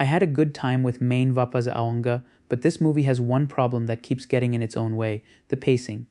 I had a good time with main Vaapas Aaunga, but this movie has one problem that keeps getting in its own way: the pacing.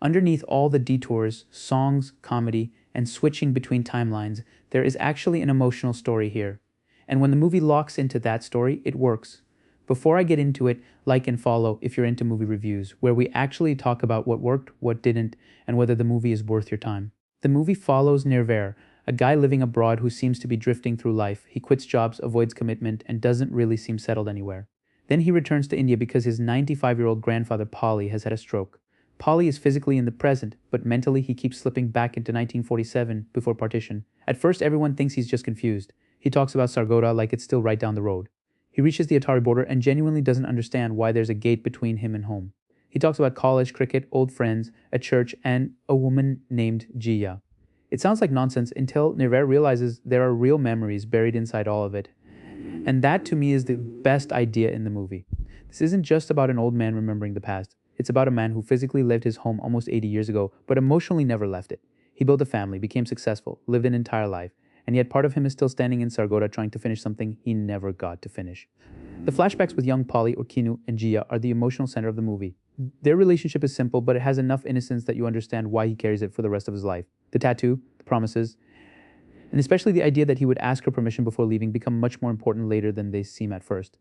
Underneath all the detours, songs, comedy, and switching between timelines, there is actually an emotional story here. And when the movie locks into that story, it works. Before I get into it, like and follow if you're into movie reviews, where we actually talk about what worked, what didn't, and whether the movie is worth your time. The movie follows Nirver, a guy living abroad who seems to be drifting through life. He quits jobs, avoids commitment, and doesn't really seem settled anywhere. Then he returns to India because his 95-year-old grandfather Pali has had a stroke. Pali is physically in the present, but mentally he keeps slipping back into 1947 before partition. At first everyone thinks he's just confused. He talks about Sargodha like it's still right down the road. He reaches the Atari border and genuinely doesn't understand why there's a gate between him and home. He talks about college, cricket, old friends, a church, and a woman named Jiya. It sounds like nonsense until Nirver realizes there are real memories buried inside all of it. And that to me is the best idea in the movie. This isn't just about an old man remembering the past. It's about a man who physically left his home almost 80 years ago, but emotionally never left it. He built a family, became successful, lived an entire life, and yet part of him is still standing in Sargodha trying to finish something he never got to finish. The flashbacks with young Pali or Kinu and Jiya are the emotional center of the movie. Their relationship is simple, but it has enough innocence that you understand why he carries it for the rest of his life. The tattoo, the promises, and especially the idea that he would ask her permission before leaving become much more important later than they seem at first.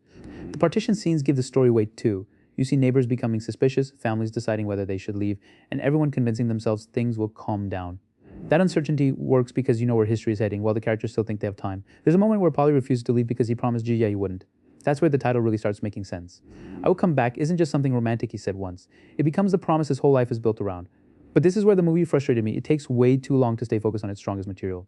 The partition scenes give the story weight too. You see neighbors becoming suspicious, families deciding whether they should leave, and everyone convincing themselves things will calm down. That uncertainty works because you know where history is heading, while the characters still think they have time. There's a moment where Pali refuses to leave because he promised Jiya he wouldn't. That's where the title really starts making sense. "I will come back" isn't just something romantic he said once. It becomes the promise his whole life is built around. But this is where the movie frustrated me. It takes way too long to stay focused on its strongest material.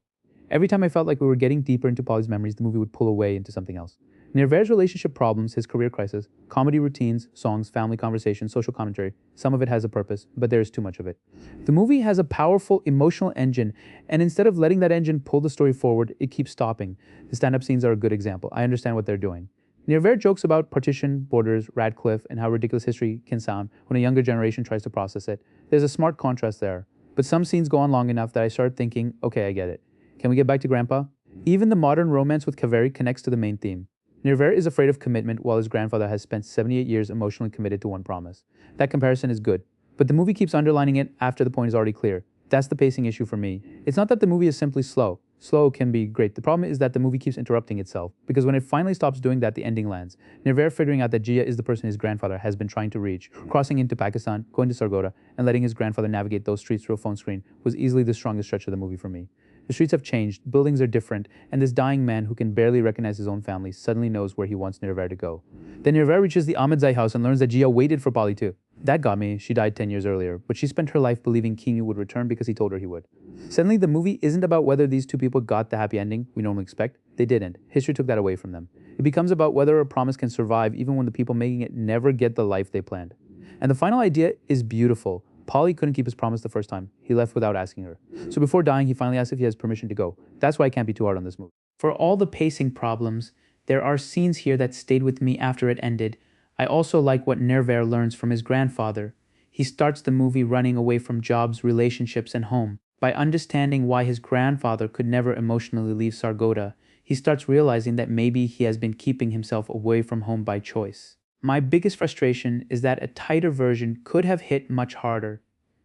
Every time I felt like we were getting deeper into Pali's memories, the movie would pull away into something else. Nirver's relationship problems, his career crisis, comedy routines, songs, family conversations, social commentary, some of it has a purpose, but there is too much of it. The movie has a powerful emotional engine, and instead of letting that engine pull the story forward, it keeps stopping. The stand-up scenes are a good example. I understand what they're doing. Nirver jokes about partition, borders, Radcliffe, and how ridiculous history can sound when a younger generation tries to process it. There's a smart contrast there. But some scenes go on long enough that I start thinking, okay, I get it. Can we get back to Grandpa? Even the modern romance with Kaveri connects to the main theme. Nirver is afraid of commitment while his grandfather has spent 78 years emotionally committed to one promise. That comparison is good, but the movie keeps underlining it after the point is already clear. That's the pacing issue for me. It's not that the movie is simply slow. Slow can be great. The problem is that the movie keeps interrupting itself, because when it finally stops doing that, the ending lands. Nirver figuring out that Jiya is the person his grandfather has been trying to reach, crossing into Pakistan, going to Sargodha, and letting his grandfather navigate those streets through a phone screen was easily the strongest stretch of the movie for me. The streets have changed, buildings are different, and this dying man who can barely recognize his own family suddenly knows where he wants Nirver to go. Then Nirver reaches the Ahmedzai house and learns that Jiya waited for Pali too. That got me. She died 10 years earlier, but she spent her life believing Kinu would return because he told her he would. Suddenly, the movie isn't about whether these two people got the happy ending we normally expect. They didn't. History took that away from them. It becomes about whether a promise can survive even when the people making it never get the life they planned. And the final idea is beautiful. Pali couldn't keep his promise the first time. He left without asking her. So before dying, he finally asked if he has permission to go. That's why I can't be too hard on this movie. For all the pacing problems, there are scenes here that stayed with me after it ended. I also like what Nirver learns from his grandfather. He starts the movie running away from jobs, relationships, and home. By understanding why his grandfather could never emotionally leave Sargodha, he starts realizing that maybe he has been keeping himself away from home by choice. My biggest frustration is that a tighter version could have hit much harder,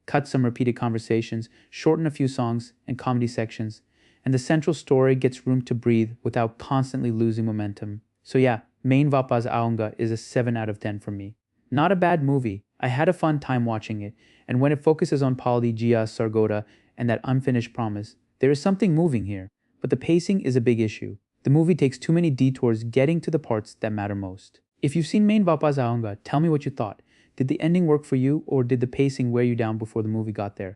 cut some repeated conversations, shorten a few songs and comedy sections, and the central story gets room to breathe without constantly losing momentum. So yeah, main Vaapas Aaunga is a 7 out of 10 for me. Not a bad movie. I had a fun time watching it, and when it focuses on Pali, Jiya, Sargodha, and that unfinished promise, there is something moving here, but the pacing is a big issue. The movie takes too many detours getting to the parts that matter most. If you've seen main Vaapas Aaunga, tell me what you thought. Did the ending work for you, or did the pacing wear you down before the movie got there?